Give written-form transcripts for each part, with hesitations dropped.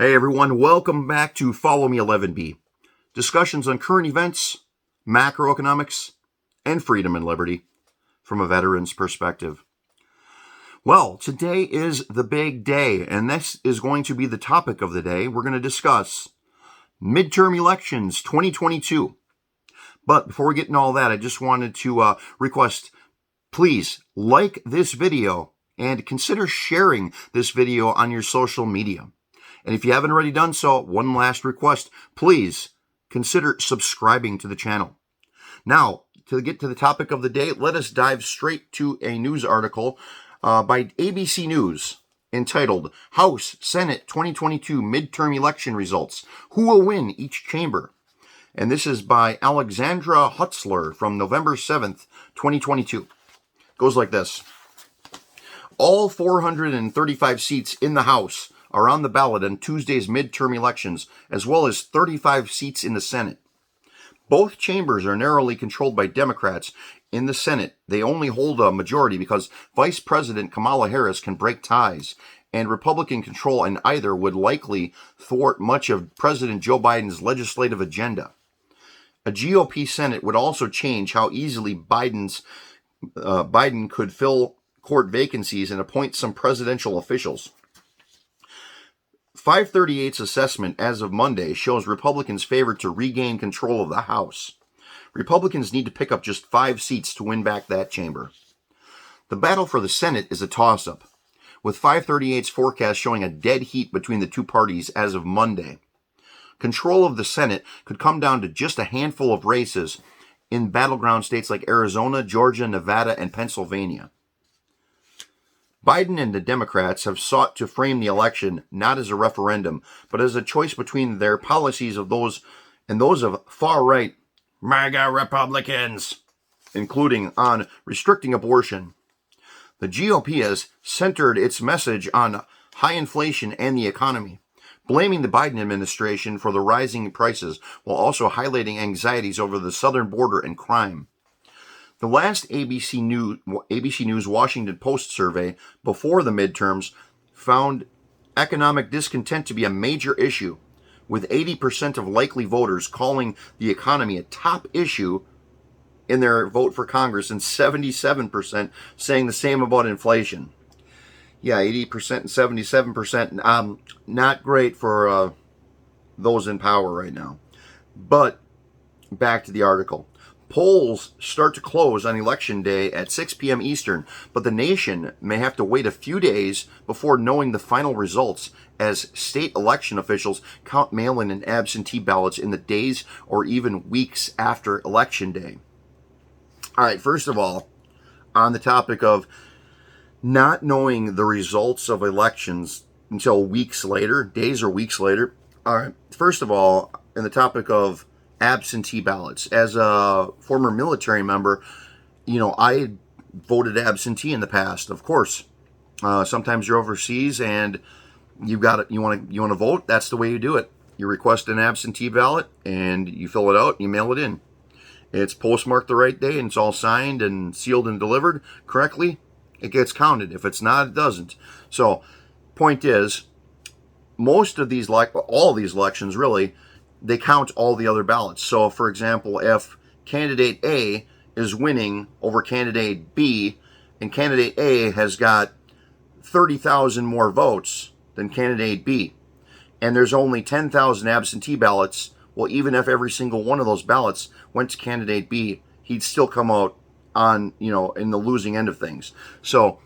Hey everyone, welcome back to Follow Me 11B. Discussions on current events, macroeconomics, and freedom and liberty from a veteran's perspective. Well, today is the big day, and this is going to be the topic of the day. We're going to discuss midterm elections 2022. But before we get into all that, I just wanted to request, please like this video and consider sharing this video on your social media. And if you haven't already done so, one last request, please consider subscribing to the channel. Now, to get to the topic of the day, let us dive straight to a news article by ABC News entitled, House Senate 2022 Midterm Election Results. Who will win each chamber? And this is by Alexandra Hutzler from November 7th, 2022. It goes like this. All 435 seats in the House are on the ballot in Tuesday's midterm elections, as well as 35 seats in the Senate. Both chambers are narrowly controlled by Democrats. In the Senate, they only hold a majority because Vice President Kamala Harris can break ties, and Republican control in either would likely thwart much of President Joe Biden's legislative agenda. A GOP Senate would also change how easily Biden could fill court vacancies and appoint some presidential officials. 538's assessment as of Monday shows Republicans favored to regain control of the House. Republicans need to pick up just 5 seats to win back that chamber. The battle for the Senate is a toss-up, with 538's forecast showing a dead heat between the two parties as of Monday. Control of the Senate could come down to just a handful of races in battleground states like Arizona, Georgia, Nevada, and Pennsylvania. Biden and the Democrats have sought to frame the election not as a referendum, but as a choice between their policies of those of far-right MAGA Republicans, including on restricting abortion. The GOP has centered its message on high inflation and the economy, blaming the Biden administration for the rising prices while also highlighting anxieties over the southern border and crime. The last ABC News Washington Post survey before the midterms found economic discontent to be a major issue, with 80% of likely voters calling the economy a top issue in their vote for Congress and 77% saying the same about inflation. Yeah, 80% and 77%, not great for those in power right now. But back to the article. Polls start to close on Election Day at 6 p.m. Eastern, but the nation may have to wait a few days before knowing the final results as state election officials count mail-in and absentee ballots in the days or even weeks after Election Day. All right, first of all, on the topic of not knowing the results of elections until weeks later, days or weeks later, all right, first of all, in the topic of absentee ballots. As a former military member, I voted absentee in the past, of course. Sometimes you're overseas and you want to vote. That's the way you do it. You request an absentee ballot and you fill it out, you mail it in. It's postmarked the right day and it's all signed and sealed and delivered correctly. It gets counted. If it's not, it doesn't. So, point is, most of these, like all of these elections really, they count all the other ballots. So, for example, if candidate A is winning over candidate B, and candidate A has got 30,000 more votes than candidate B, and there's only 10,000 absentee ballots, well, even if every single one of those ballots went to candidate B, he'd still come out on, in the losing end of things. So,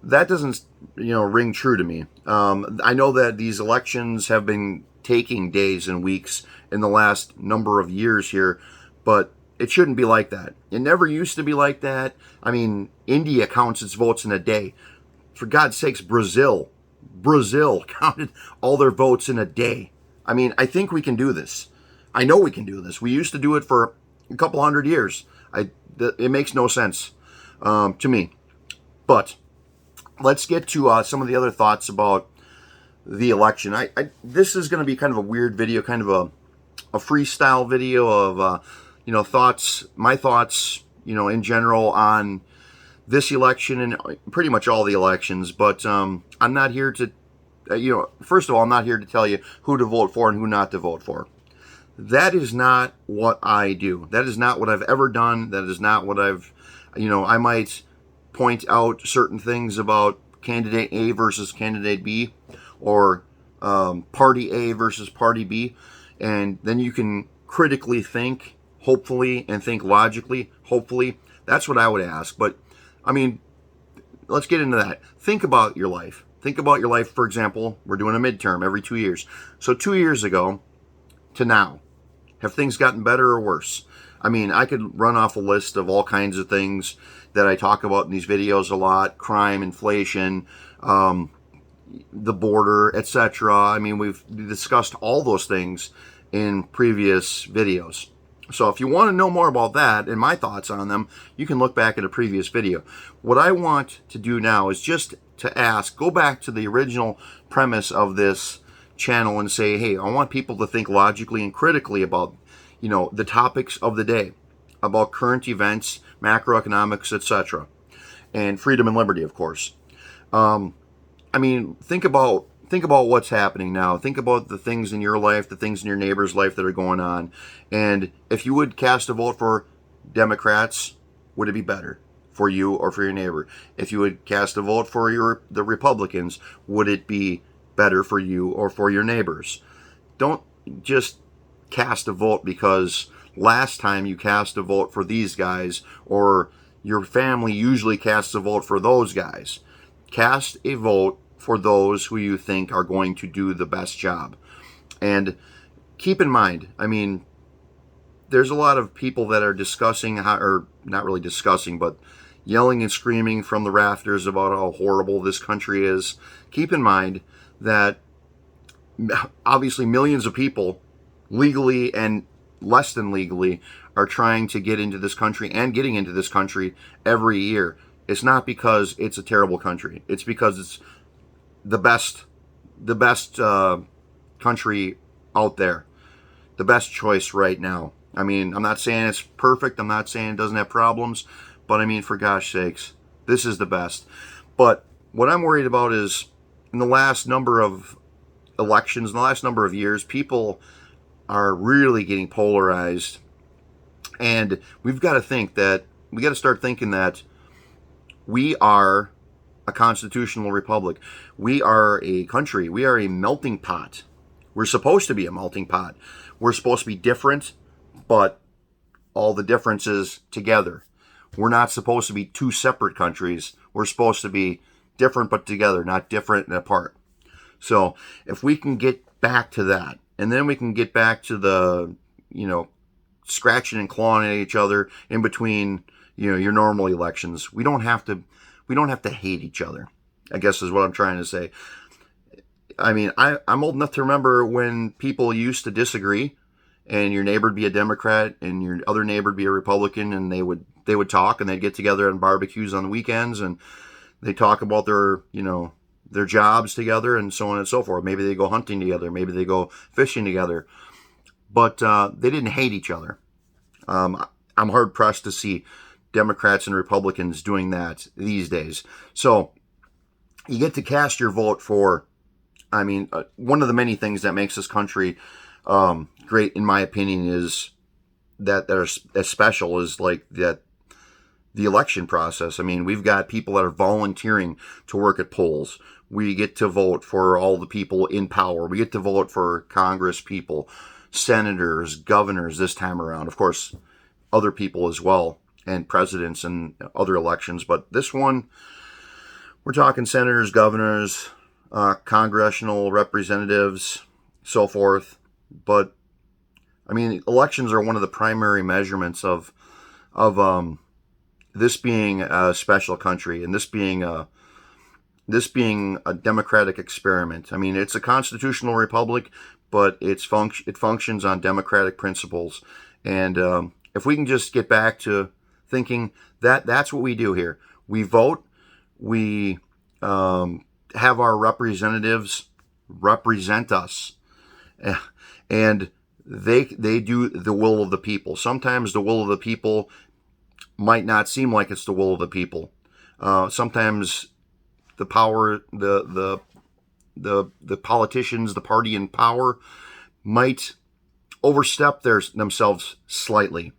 that doesn't, ring true to me. I know that these elections have been taking days and weeks in the last number of years here, but it shouldn't be like that. It never used to be like that. I mean, India counts its votes in a day. For God's sakes, Brazil counted all their votes in a day. I mean, I think we can do this. I know we can do this. We used to do it for a couple hundred years. It makes no sense to me. But let's get to some of the other thoughts about the election. This is going to be kind of a weird video, kind of a freestyle video of thoughts, my thoughts, in general on this election and pretty much all the elections. But I'm not here to first of all, I'm not here to tell you who to vote for and who not to vote for. That is not what I do. That is not what I've ever done. That is not what I might point out certain things about candidate A versus candidate B, or party A versus party B. And then you can critically think, hopefully, and think logically, hopefully. That's what I would ask. But, I mean, let's get into that. Think about your life. Think about your life, for example, we're doing a midterm every 2 years. So 2 years ago to now, have things gotten better or worse? I mean, I could run off a list of all kinds of things that I talk about in these videos a lot: crime, inflation, the border, etc. I mean, we've discussed all those things in previous videos. So if you want to know more about that and my thoughts on them, you can look back at a previous video. What I want to do now is just to ask, go back to the original premise of this channel and say, hey, I want people to think logically and critically about, the topics of the day, about current events, macroeconomics, etc., and freedom and liberty, of course. I mean, think about what's happening now. Think about the things in your life, the things in your neighbor's life that are going on. And if you would cast a vote for Democrats, would it be better for you or for your neighbor? If you would cast a vote for the Republicans, would it be better for you or for your neighbors? Don't just cast a vote because last time you cast a vote for these guys, or your family usually casts a vote for those guys. Cast a vote for those who you think are going to do the best job. And keep in mind, I mean, there's a lot of people that are discussing, or not really discussing, but yelling and screaming from the rafters about how horrible this country is. Keep in mind that obviously millions of people, legally and less than legally, are trying to get into this country and getting into this country every year. It's not because it's a terrible country. It's because it's the best country out there, the best choice right now. I mean, I'm not saying it's perfect. I'm not saying it doesn't have problems, but I mean, for gosh sakes, this is the best. But what I'm worried about is, in the last number of elections, in the last number of years, people are really getting polarized, and we've got to start thinking that we are a constitutional republic. We are a country. We are a melting pot. We're supposed to be a melting pot. We're supposed to be different, but all the differences together. We're not supposed to be two separate countries. We're supposed to be different but together, not different and apart. So if we can get back to that, and then we can get back to the, scratching and clawing at each other in between, your normal elections. We don't have to hate each other, I guess is what I'm trying to say. I mean, I'm old enough to remember when people used to disagree, and your neighbor would be a Democrat and your other neighbor would be a Republican, and they would talk, and they'd get together on barbecues on the weekends, and they talk about their jobs together and so on and so forth. Maybe they go hunting together. Maybe they go fishing together. But they didn't hate each other. I'm hard-pressed to see Democrats and Republicans doing that these days. So you get to cast your vote for, one of the many things that makes this country great, in my opinion, is that are as special as like that. The election process. I mean, we've got people that are volunteering to work at polls. We get to vote for all the people in power. We get to vote for Congress people, senators, governors this time around. Of course, other people as well, and presidents and other elections. But this one, we're talking senators, governors, congressional representatives, so forth. But, I mean, elections are one of the primary measurements of this being a special country, and this being a democratic experiment. I mean, it's a constitutional republic, but it functions on democratic principles. And if we can just get back to thinking that's what we do here. We vote. We have our representatives represent us, and they do the will of the people. Sometimes the will of the people might not seem like it's the will of the people. Sometimes the power, the the politicians, the party in power, might overstep themselves slightly,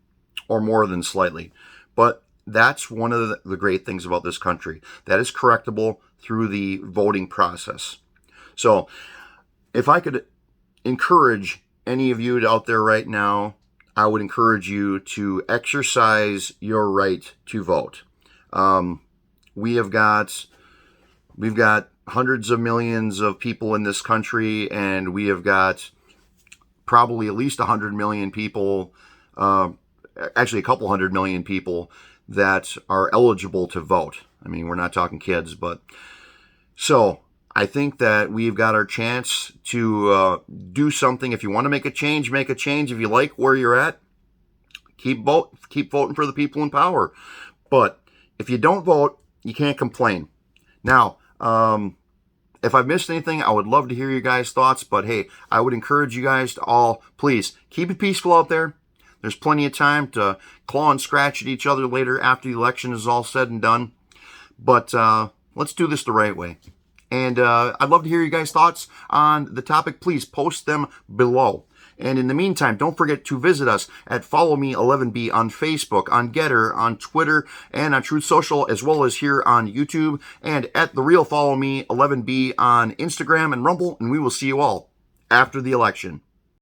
or more than slightly. But that's one of the great things about this country. That is correctable through the voting process. So if I could encourage any of you out there right now, I would encourage you to exercise your right to vote. We've got hundreds of millions of people in this country, and we have got probably at least 100 million people, actually a couple 100 million people that are eligible to vote. I mean, we're not talking kids, but so I think that we've got our chance to do something. If you want to make a change, make a change. If you like where you're at, keep voting for the people in power. But if you don't vote, you can't complain. Now, if I've missed anything, I would love to hear your guys' thoughts. But hey, I would encourage you guys to all, please, keep it peaceful out there. There's plenty of time to claw and scratch at each other later after the election is all said and done. But let's do this the right way. And I'd love to hear your guys' thoughts on the topic. Please post them below. And in the meantime, don't forget to visit us at Follow Me 11B on Facebook, on Getter, on Twitter, and on Truth Social, as well as here on YouTube, and at The Real Follow Me 11B on Instagram and Rumble. And we will see you all after the election.